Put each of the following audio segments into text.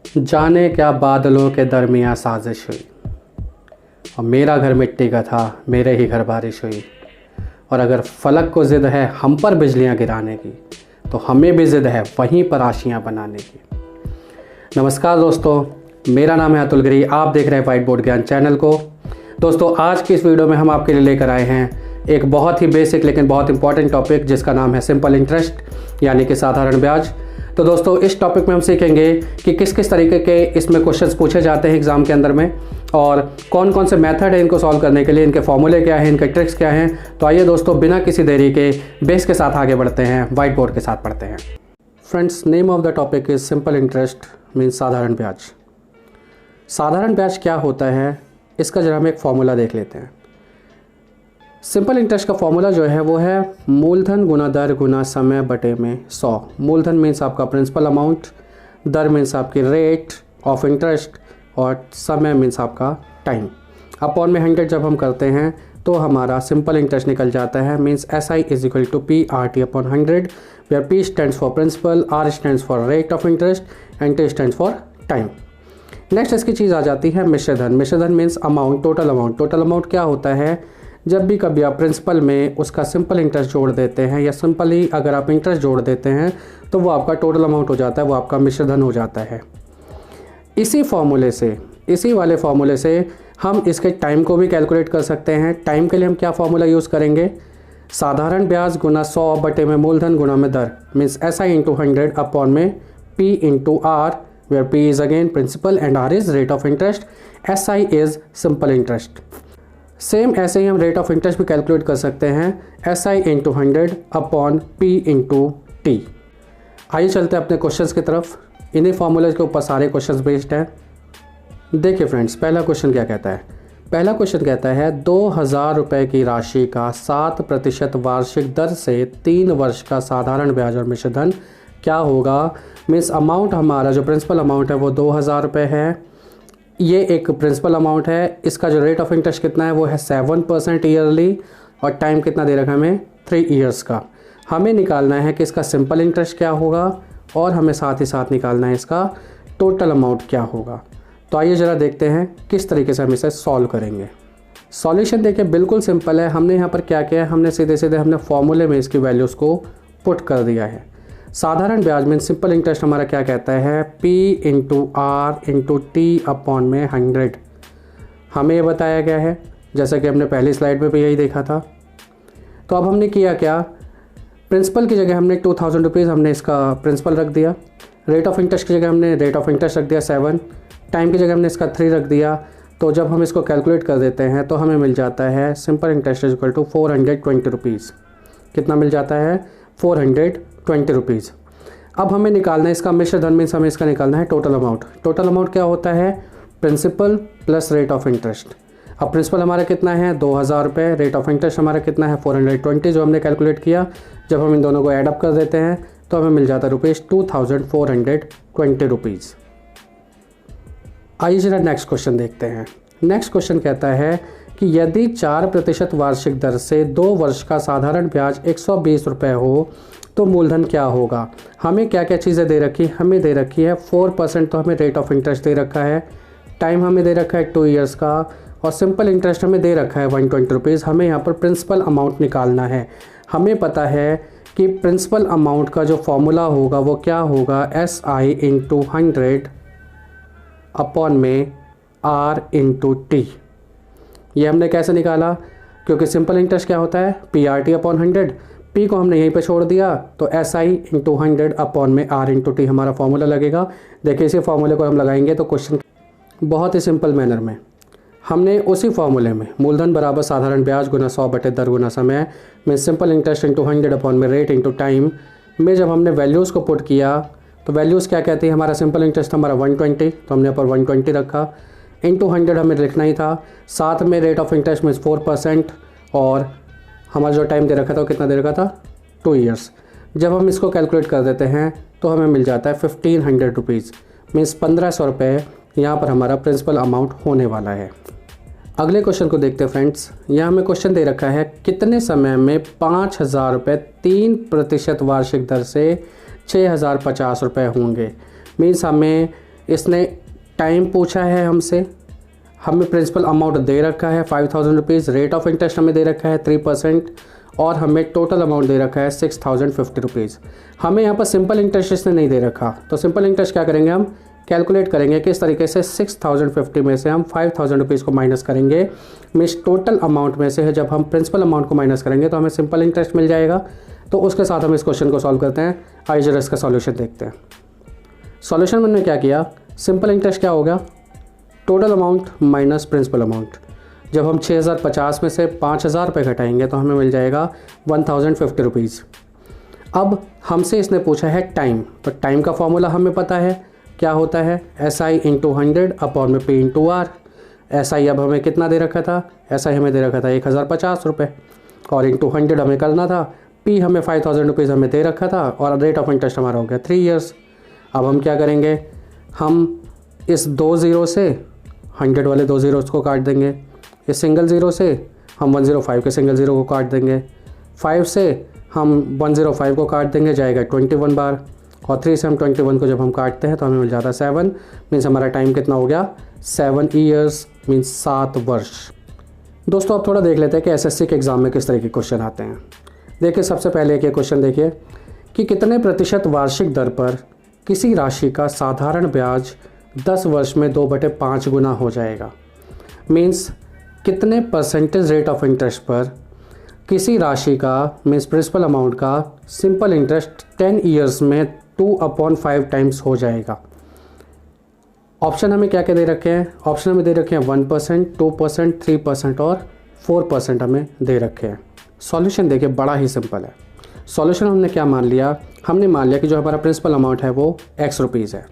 जाने क्या बादलों के दरमियाँ साजिश हुई और मेरा घर मिट्टी का था, मेरे ही घर बारिश हुई। और अगर फलक को ज़िद है हम पर बिजलियाँ गिराने की, तो हमें भी ज़िद है वहीं पर आशियाँ बनाने की। नमस्कार दोस्तों, मेरा नाम है अतुल गिरी। आप देख रहे हैं व्हाइट बोर्ड ज्ञान चैनल को। दोस्तों, आज की इस वीडियो में हम आपके लिए लेकर आए हैं एक बहुत ही बेसिक लेकिन बहुत इंपॉर्टेंट टॉपिक, जिसका नाम है सिंपल इंटरेस्ट यानी कि साधारण ब्याज। तो दोस्तों, इस टॉपिक में हम सीखेंगे कि किस किस तरीके के इसमें क्वेश्चंस पूछे जाते हैं एग्जाम के अंदर में, और कौन कौन से मेथड है इनको सॉल्व करने के लिए, इनके फॉर्मूले क्या हैं, इनके ट्रिक्स क्या हैं। तो आइए दोस्तों, बिना किसी देरी के बेस के साथ आगे बढ़ते हैं, व्हाइट बोर्ड के साथ पढ़ते हैं। Friends, name of the topic is simple interest means साधारण ब्याज। साधारण ब्याज क्या होता है, इसका जरा हम एक फॉर्मूला देख लेते हैं। सिंपल इंटरेस्ट का फॉर्मूला जो है वो है मूलधन गुना दर गुना समय बटे में 100। मूलधन मीन्स आपका प्रिंसिपल अमाउंट, दर मीन्स आपकी रेट ऑफ इंटरेस्ट, और समय मीन्स आपका टाइम। अपॉन में 100 जब हम करते हैं तो हमारा सिंपल इंटरेस्ट निकल जाता है। Means SI is equal to PRT upon 100, where P stands for principal, R stands for rate of interest and T stands for time. Next इसकी चीज़ आ जाती है मिश्रधन। मिश्रधन means amount, total amount. Total amount क्या होता है, जब भी कभी आप प्रिंसिपल में उसका सिंपल इंटरेस्ट जोड़ देते हैं या सिंपली अगर आप इंटरेस्ट जोड़ देते हैं तो वो आपका टोटल अमाउंट हो जाता है, वो आपका मिश्रधन हो जाता है। इसी फॉर्मूले से, इसी वाले फॉर्मूले से हम इसके टाइम को भी कैलकुलेट कर सकते हैं। टाइम के लिए हम क्या फॉर्मूला यूज़ करेंगे, साधारण ब्याज गुना 100 बटे में मूलधन गुना में दर, मीन्स SI इंटू 100 अपॉन में P into R, where P is again principal and R is rate of interest, SI is simple interest. Same ऐसे ही हम रेट ऑफ इंटरेस्ट भी कैलकुलेट कर सकते हैं, SI into 100 upon P into T। आइए चलते हैं अपने क्वेश्चंस की तरफ। इन्हीं फार्मूले के ऊपर सारे क्वेश्चंस बेस्ड हैं। देखिए फ्रेंड्स, पहला क्वेश्चन क्या कहता है। पहला क्वेश्चन कहता है 2000 रुपये की राशि का 7% वार्षिक दर से 3 वर्ष का साधारण ब्याज और मिश्रधन क्या होगा। मीन्स अमाउंट, हमारा जो प्रिंसिपल अमाउंट है वो 2000 रुपये है। ये एक प्रिंसिपल अमाउंट है। इसका जो रेट ऑफ इंटरेस्ट कितना है वो है 7% ईयरली, और टाइम कितना दे रखा है हमें, 3 ईयर्स का। हमें निकालना है कि इसका सिंपल इंटरेस्ट क्या होगा, और हमें साथ ही साथ निकालना है इसका टोटल अमाउंट क्या होगा। तो आइए ज़रा देखते हैं किस तरीके से हम इसे सॉल्व करेंगे। सॉल्यूशन देखिए बिल्कुल सिंपल है। हमने यहाँ पर क्या किया है, हमने सीधे सीधे हमने फॉर्मूले में इसकी वैल्यूज़ को पुट कर दिया है। साधारण ब्याज में सिंपल इंटरेस्ट हमारा क्या कहता है, P into R into T upon में 100। हमें ये बताया गया है, जैसा कि हमने पहली स्लाइड में भी यही देखा था। तो अब हमने किया क्या, प्रिंसिपल की जगह हमने 2000 रुपीज़ हमने इसका प्रिंसिपल रख दिया, रेट ऑफ इंटरेस्ट की जगह हमने रेट ऑफ इंटरेस्ट रख दिया 7, टाइम की जगह हमने इसका 3 रख दिया। तो जब हम इसको कैलकुलेट कर देते हैं तो हमें मिल जाता है simple interest is equal to 420 rupees. कितना मिल जाता है, 420 रुपीज़। अब हमें निकालना है इसका मिश्रधन, मीन्स हमें इसका निकालना है टोटल अमाउंट। टोटल अमाउंट क्या होता है, principal plus rate of interest. अब प्रिंसिपल हमारा कितना है 2000 रुपये, रेट ऑफ इंटरेस्ट हमारा कितना है 420, जो हमने कैलकुलेट किया। जब हम इन दोनों को ऐड अप कर देते हैं तो हमें मिल जाता है रुपीज़ 2420 रुपीज़। आइए जरा नेक्स्ट क्वेश्चन देखते हैं। नेक्स्ट क्वेश्चन कहता है कि यदि 4% वार्षिक दर से 2 वर्ष का साधारण ब्याज 120 रुपये हो तो मूलधन क्या होगा। हमें क्या क्या चीज़ें दे रखी, हमें दे रखी है 4%, तो हमें रेट ऑफ इंटरेस्ट दे रखा है, टाइम हमें दे रखा है 2 ईयर्स का, और सिंपल इंटरेस्ट हमें दे रखा है 120 रुपीज़। हमें यहाँ पर प्रिंसिपल अमाउंट निकालना है। हमें पता है कि प्रिंसिपल अमाउंट का जो फॉर्मूला होगा वो क्या होगा, SI इंटू 100 अपॉन में R इंटू T। ये हमने कैसे निकाला, क्योंकि सिंपल इंटरेस्ट क्या होता है, PRT अपॉन 100, P को हमने यहीं पे छोड़ दिया, तो SI इंटू 100 अपॉन में R इंटू T हमारा फॉर्मूला लगेगा। देखिए, इसी फॉर्मूले को हम लगाएंगे तो क्वेश्चन बहुत ही सिंपल मैनर में हमने उसी फॉर्मूले में मूलधन बराबर साधारण ब्याज गुना 100 बटे दर गुना समय में सिंपल इंटरेस्ट इंटू 100 अपॉन में रेट इंटू टाइम में जब हमने वैल्यूज़ को पुट किया तो वैल्यूज़ क्या कहती है, हमारा सिंपल इंटरेस्ट हमारा 120, तो हमने यहाँ पर 120 रखा, इंटू 100 हमें लिखना ही था, साथ में रेट ऑफ इंटरेस्ट मीन्स 4%, और हमारा जो टाइम दे रखा था वो कितना दे रखा था, 2 ईयर्स। जब हम इसको कैलकुलेट कर देते हैं तो हमें मिल जाता है 1500 रुपीज़, मीन्स 1500 रुपये यहाँ पर हमारा प्रिंसिपल अमाउंट होने वाला है। अगले क्वेश्चन को देखते हैं फ्रेंड्स। यहाँ हमें क्वेश्चन दे रखा है कितने समय में 5000 रुपये 3% वार्षिक दर से 6050 रुपये होंगे। मीन्स हमें इसने टाइम पूछा है हमसे, हमें प्रिंसिपल अमाउंट दे रखा है 5000 रुपीज़, रेट ऑफ इंटरेस्ट हमें दे रखा है 3% और हमें टोटल अमाउंट दे रखा है 6050 रुपीज़। हमें यहाँ पर सिंपल इंटरेस्ट इसने नहीं दे रखा, तो सिंपल इंटरेस्ट क्या करेंगे, हम कैलकुलेट करेंगे किस तरीके से 6050 में से हम 5000 रुपीज़ को माइनस करेंगे। मीन्स टोटल अमाउंट में से जब हम प्रिंसिपल अमाउंट को माइनस करेंगे तो हमें सिंपल इंटरेस्ट मिल जाएगा। तो उसके साथ हम इस क्वेश्चन को सॉल्व करते हैं। आइए जरा इसका सॉल्यूशन देखते हैं। सॉल्यूशन में हमने क्या किया, सिंपल इंटरेस्ट क्या होगा, total amount minus principal amount. जब हम 6050 में से 5000 रुपये घटाएंगे तो हमें मिल जाएगा 1050 रुपीज़। अब हमसे इसने पूछा है टाइम, तो टाइम का फॉर्मूला हमें पता है क्या होता है, SI इंटू 100 अपॉन में P इंटू R। SI अब हमें कितना दे रखा था, SI हमें दे रखा था 1050 रुपये और इंटू 100 हमें करना था। P हमें 5000 रुपीज़ हमें दे रखा था और रेट ऑफ इंटरेस्ट हमारा हो गया 3 ईयर्स। अब हम क्या करेंगे, हम इस 2 ज़ीरो से 100 वाले 2 ज़ीरोज़ को काट देंगे, इस सिंगल ज़ीरो से हम 105 के सिंगल ज़ीरो को काट देंगे, 5 से हम 105 को काट देंगे, जाएगा 21 बार, और 3 से हम 21 को जब हम काटते हैं तो हमें मिल जाता है 7। मीन्स हमारा टाइम कितना हो गया, 7 ईयर्स, मीन्स 7 वर्ष। दोस्तों अब थोड़ा देख लेते हैं कि SSC के एग्ज़ाम में किस तरह के क्वेश्चन आते हैं। देखिए सबसे पहले एक क्वेश्चन देखिए कि कितने प्रतिशत वार्षिक दर पर किसी राशि का साधारण ब्याज 10 वर्ष में 2/5 गुना हो जाएगा। मीन्स कितने परसेंटेज रेट ऑफ इंटरेस्ट पर किसी राशि का, मीन्स प्रिंसिपल अमाउंट का सिंपल इंटरेस्ट 10 ईयर्स में 2/5 टाइम्स हो जाएगा। ऑप्शन हमें क्या क्या दे रखे हैं, ऑप्शन हमें दे रखे हैं 1%, 2%, 3% और 4% हमें दे रखे हैं। सॉल्यूशन देखिए बड़ा ही सिंपल है। सॉल्यूशन हमने क्या मान लिया, हमने मान लिया कि जो हमारा प्रिंसिपल अमाउंट है वो x रुपीज़ है,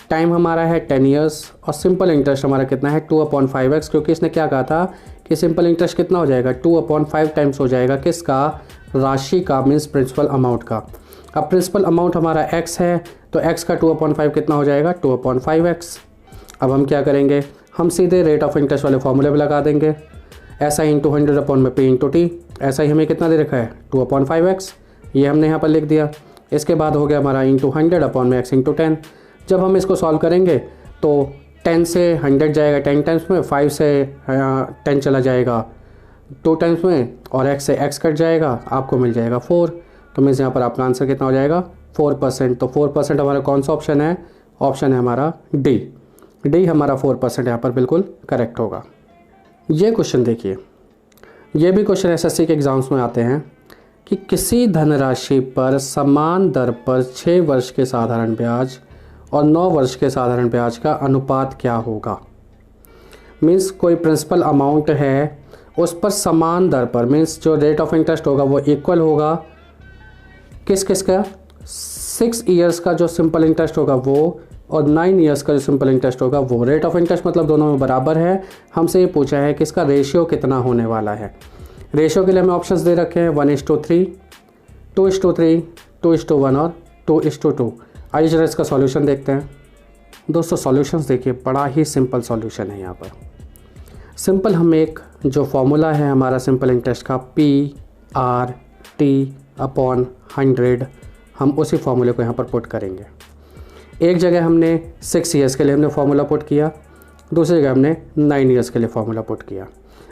टाइम हमारा है 10 ईयर्स और सिंपल इंटरेस्ट हमारा कितना है 2/5x, क्योंकि इसने क्या कहा था कि सिंपल इंटरेस्ट कितना हो जाएगा 2/5 टाइम्स हो जाएगा किसका, राशि का, मीन्स प्रिंसिपल अमाउंट का। अब प्रिंसिपल अमाउंट हमारा x है तो x का 2/5 कितना हो जाएगा 2/5x। अब हम क्या करेंगे, हम सीधे रेट ऑफ इंटरेस्ट वाले फॉर्मूले पे लगा देंगे, SI इंटू 100 अपॉन में P इंटू T। SI हमें कितना दे रखा है 2/5x, ये हमने यहाँ पर लिख दिया। इसके बाद हो गया हमारा इंटू 100 अपॉन में x इंटू 10। जब हम इसको सॉल्व करेंगे तो 10 से 100 जाएगा 10 टाइम्स में, 5 से 10 चला जाएगा 2 टाइम्स में और x से x कट जाएगा, आपको मिल जाएगा 4। तो मीन्स यहाँ पर आपका आंसर कितना हो जाएगा 4%। तो 4% हमारा कौन सा ऑप्शन है, ऑप्शन है हमारा डी हमारा 4% यहाँ पर बिल्कुल करेक्ट होगा। ये क्वेश्चन देखिए, ये भी क्वेश्चन SSC के एग्ज़ाम्स में आते हैं कि किसी धनराशि पर समान दर पर 6 वर्ष के साधारण ब्याज और 9 वर्ष के साधारण ब्याज का अनुपात क्या होगा। मीन्स कोई प्रिंसिपल अमाउंट है उस पर समान दर पर, मीन्स जो रेट ऑफ इंटरेस्ट होगा वो इक्वल होगा किस किस का, 6 ईयर्स का जो सिंपल इंटरेस्ट होगा वो और 9 ईयर्स का जो सिंपल इंटरेस्ट होगा वो। रेट ऑफ इंटरेस्ट मतलब दोनों में बराबर है। हमसे ये पूछा है कि इसका रेशियो कितना होने वाला है। रेशियो के लिए हमें ऑप्शंस दे रखे हैं 1:3, 2:3, 2:1 और 2:2। आइए जरा इसका सॉल्यूशन देखते हैं। दोस्तों सॉल्यूशंस देखिए बड़ा ही सिंपल सॉल्यूशन है। यहाँ पर सिंपल हम एक जो फॉर्मूला है हमारा सिंपल इंटरेस्ट का P/R/T/100, हम उसी फॉर्मूले को यहाँ पर पुट करेंगे। एक जगह हमने 6 ईयर्स के लिए हमने फार्मूला पुट किया, दूसरी जगह हमने 9 ईयर्स के लिए फार्मूला पुट किया।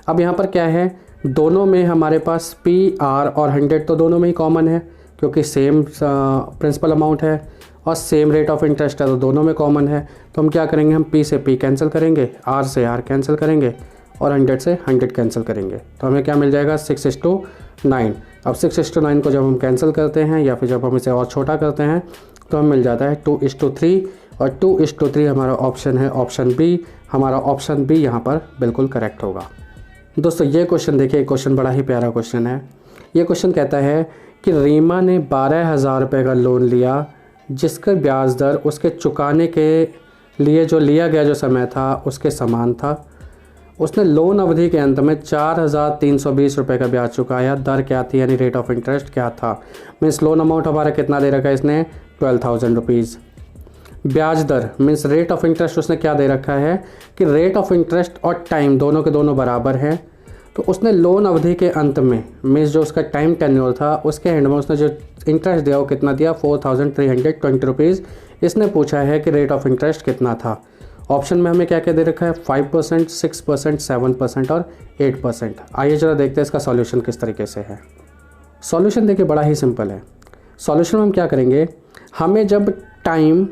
अब यहाँ पर क्या है, दोनों में हमारे पास PR और 100 तो दोनों में ही कॉमन है क्योंकि सेम प्रिंसिपल अमाउंट है और सेम रेट ऑफ इंटरेस्ट है, तो दोनों में कॉमन है। तो हम क्या करेंगे, हम P से P कैंसिल करेंगे, R से R कैंसिल करेंगे और 100 से 100 कैंसिल करेंगे। तो हमें क्या मिल जाएगा 6:9। अब 6:9 को जब हम कैंसिल करते हैं या फिर जब हम इसे और छोटा करते हैं तो हमें मिल जाता है 2:3 और 2:3 हमारा ऑप्शन है ऑप्शन बी। हमारा ऑप्शन बी यहाँ पर बिल्कुल करेक्ट होगा। दोस्तों ये क्वेश्चन देखिए, क्वेश्चन बड़ा ही प्यारा क्वेश्चन है। ये क्वेश्चन कहता है कि रीमा ने 12,000 रुपये का लोन लिया जिसका ब्याज दर उसके चुकाने के लिए जो लिया गया जो समय था उसके समान था। उसने लोन अवधि के अंत में 4,320 रुपये का ब्याज चुकाया। दर क्या थी, यानी रेट ऑफ इंटरेस्ट क्या था। मीन्स लोन अमाउंट हमारा कितना दे रखा है इसने 12,000 रुपीज़। ब्याज दर मीन्स रेट ऑफ इंटरेस्ट उसने क्या दे रखा है कि रेट ऑफ इंटरेस्ट और टाइम दोनों के दोनों बराबर हैं, तो उसने लोन अवधि के अंत में मीन्स जो उसका टाइम टेन्योर था उसके एंड में उसने जो इंटरेस्ट दिया वो कितना दिया, 4320 रुपीज़। इसने पूछा है कि रेट ऑफ इंटरेस्ट कितना था। ऑप्शन में हमें क्या क्या दे रखा है, 5%, 6%, 7% और 8%। आइए जरा देखते हैं इसका सॉल्यूशन किस तरीके से है। सॉल्यूशन देखिए बड़ा ही सिंपल है। सॉल्यूशन में हम क्या करेंगे, हमें जब टाइम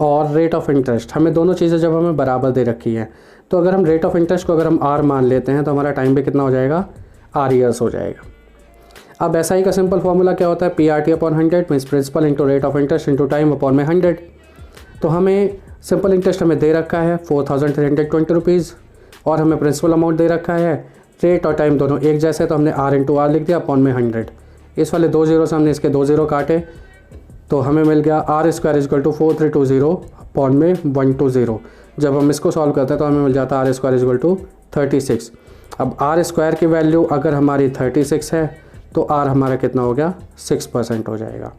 और रेट ऑफ इंटरेस्ट, हमें दोनों चीज़ें जब हमें बराबर दे रखी हैं, तो अगर हम रेट ऑफ इंटरेस्ट को अगर हम आर मान लेते हैं तो हमारा टाइम भी कितना हो जाएगा, आर ईयर्स हो जाएगा। अब एसआई का सिंपल फॉर्मूला क्या होता है, PRT upon 100 means principal into rate of interest into time upon में 100। तो हमें सिंपल इंटरेस्ट हमें दे रखा है 4320 रुपीज़ और हमें प्रिंसिपल अमाउंट दे रखा है, रेट और टाइम दोनों एक जैसे, तो हमने आर इंटू आर लिख दिया अपॉन में 100। इस वाले 2 जीरो से हमने इसके 2 जीरो काटे तो हमें मिल गया R square is equal to 4320 upon में 120। जब हम इसको सॉल्व करते हैं तो हमें मिल जाता है आर स्क्वायर इजक्वल टू 36। अब आर स्क्वायर की वैल्यू अगर हमारी 36 है तो आर हमारा कितना हो गया, 6% हो जाएगा।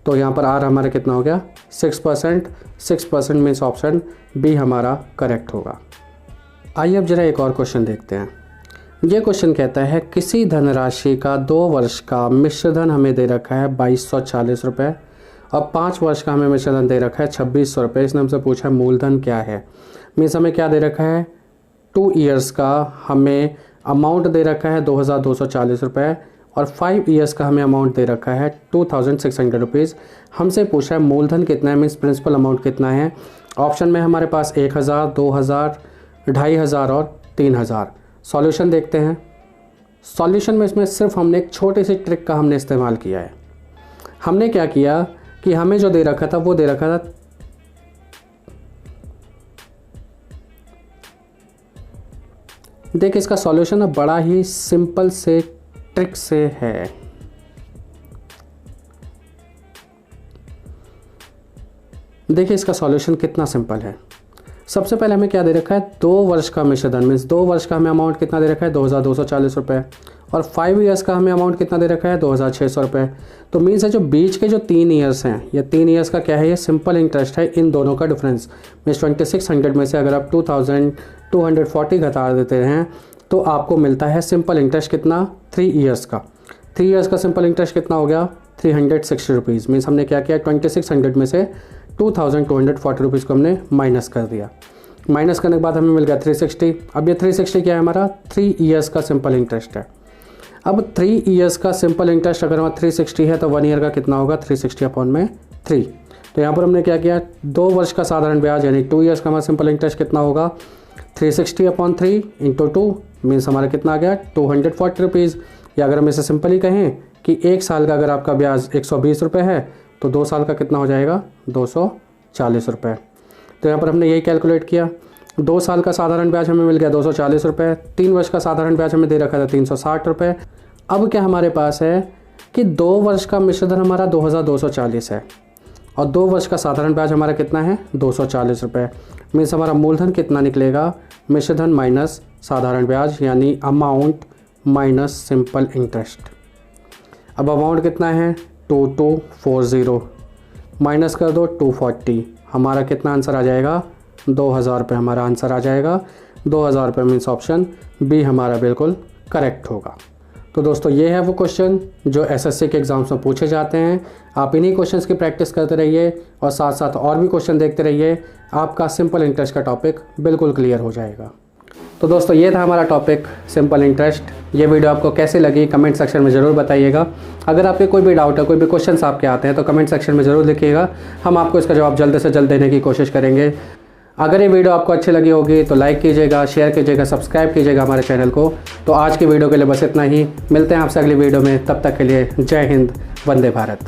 तो यहाँ पर आर हमारा कितना हो गया, 6%। 6% मीन्स ऑप्शन बी हमारा करेक्ट होगा। आइए अब जरा एक और क्वेश्चन देखते हैं। ये क्वेश्चन कहता है किसी धनराशि का 2 वर्ष का मिश्र धन हमें दे रखा है 2240 रुपये और 5 वर्ष का हमें मिश्र धन दे रखा है 2600 रुपये। इसने हमसे पूछा है मूलधन क्या है। मीन्स हमें क्या दे रखा है, 2 ईयर्स का हमें अमाउंट दे रखा है 2240 रुपये और 5 ईयर्स का हमें अमाउंट दे रखा है 2600 रुपीज़। हमसे पूछा है मूलधन कितना है, मीन्स प्रिंसिपल अमाउंट कितना है। ऑप्शन में हमारे पास 1000, 2000, 2500 और 3000। सॉल्यूशन देखते हैं। सॉल्यूशन में इसमें सिर्फ हमने एक छोटी सी ट्रिक का हमने इस्तेमाल किया है। हमने क्या किया कि हमें जो दे रखा था वो दे रखा था देखिए इसका सॉल्यूशन अब बड़ा ही सिंपल से ट्रिक से है। देखिए इसका सॉल्यूशन कितना सिंपल है। सबसे पहले हमें क्या दे रखा है, 2 वर्ष का मिश्र धन मीन्स 2 वर्ष का हमें अमाउंट कितना दे रखा है 2240 रुपये और 5 ईयर्स का हमें अमाउंट कितना दे रखा है 2600 रुपये। तो मीन्स है जो बीच के जो 3 ईयर्स हैं, ये 3 ईयर्स का क्या है, ये सिंपल इंटरेस्ट है इन दोनों का डिफरेंस। मीन्स 2600 में से अगर आप 2240 घटा देते हैं तो आपको मिलता है सिंपल इंटरेस्ट कितना, 3 ईयर्स का। 3 ईयर्स का सिंपल इंटरेस्ट कितना हो गया, 360 रुपीज़। मीन्स हमने क्या किया, 2600 में से 2240 रुपीज़ को हमने माइनस कर दिया। माइनस करने के बाद हमें मिल गया 360। अब ये 360 क्या है हमारा, 3 ईयर्स का सिंपल इंटरेस्ट है। अब 3 ईयर्स का सिंपल इंटरेस्ट अगर हमारा 360 है तो 1 ईयर का कितना होगा, 360 अपॉन में 3। तो यहाँ पर हमने क्या किया, 2 वर्ष का साधारण ब्याज यानी 2 ईयर्स का हमारा सिंपल इंटरेस्ट कितना होगा, 360 अपॉन 3 इंटू 2 मीन्स हमारा कितना आ गया 240 रुपीज़। या अगर हम इसे सिंपली कहें कि 1 साल का अगर आपका ब्याज 120 रुपये है तो 2 साल का कितना हो जाएगा 240 रुपये। तो यहाँ पर हमने यही कैलकुलेट किया। 2 साल का साधारण ब्याज हमें मिल गया 240 रुपये, 3 वर्ष का साधारण ब्याज हमें दे रखा था 360 रुपये। अब क्या हमारे पास है कि 2 वर्ष का मिश्र धन हमारा 2240 है और 2 वर्ष का साधारण ब्याज हमारा कितना है 240 रुपये। मीन्स हमारा मूलधन कितना निकलेगा, मिश्र धन माइनस साधारण ब्याज यानी अमाउंट माइनस सिंपल इंटरेस्ट। अब अमाउंट कितना है 2240 माइनस कर दो 240, हमारा कितना आंसर आ जाएगा 2000 रुपये हमारा आंसर आ जाएगा। 2000 रुपये मीन्स ऑप्शन बी हमारा बिल्कुल करेक्ट होगा। तो दोस्तों ये है वो क्वेश्चन जो एसएससी के एग्ज़ाम्स में पूछे जाते हैं। आप इन्हीं क्वेश्चंस की प्रैक्टिस करते रहिए और साथ साथ और भी क्वेश्चन देखते रहिए, आपका सिंपल इंटरेस्ट का टॉपिक बिल्कुल क्लियर हो जाएगा। तो दोस्तों ये था हमारा टॉपिक सिंपल इंटरेस्ट। ये वीडियो आपको कैसी लगी कमेंट सेक्शन में ज़रूर बताइएगा। अगर आपके कोई भी डाउट है, कोई भी क्वेश्चंस आपके आते हैं तो कमेंट सेक्शन में ज़रूर लिखिएगा, हम आपको इसका जवाब जल्द से जल्द देने की कोशिश करेंगे। अगर ये वीडियो आपको अच्छी लगी होगी तो लाइक कीजिएगा, शेयर कीजिएगा, सब्सक्राइब कीजिएगा हमारे चैनल को। तो आज की वीडियो के लिए बस इतना ही, मिलते हैं आपसे अगली वीडियो में, तब तक के लिए जय हिंद, वंदे भारत।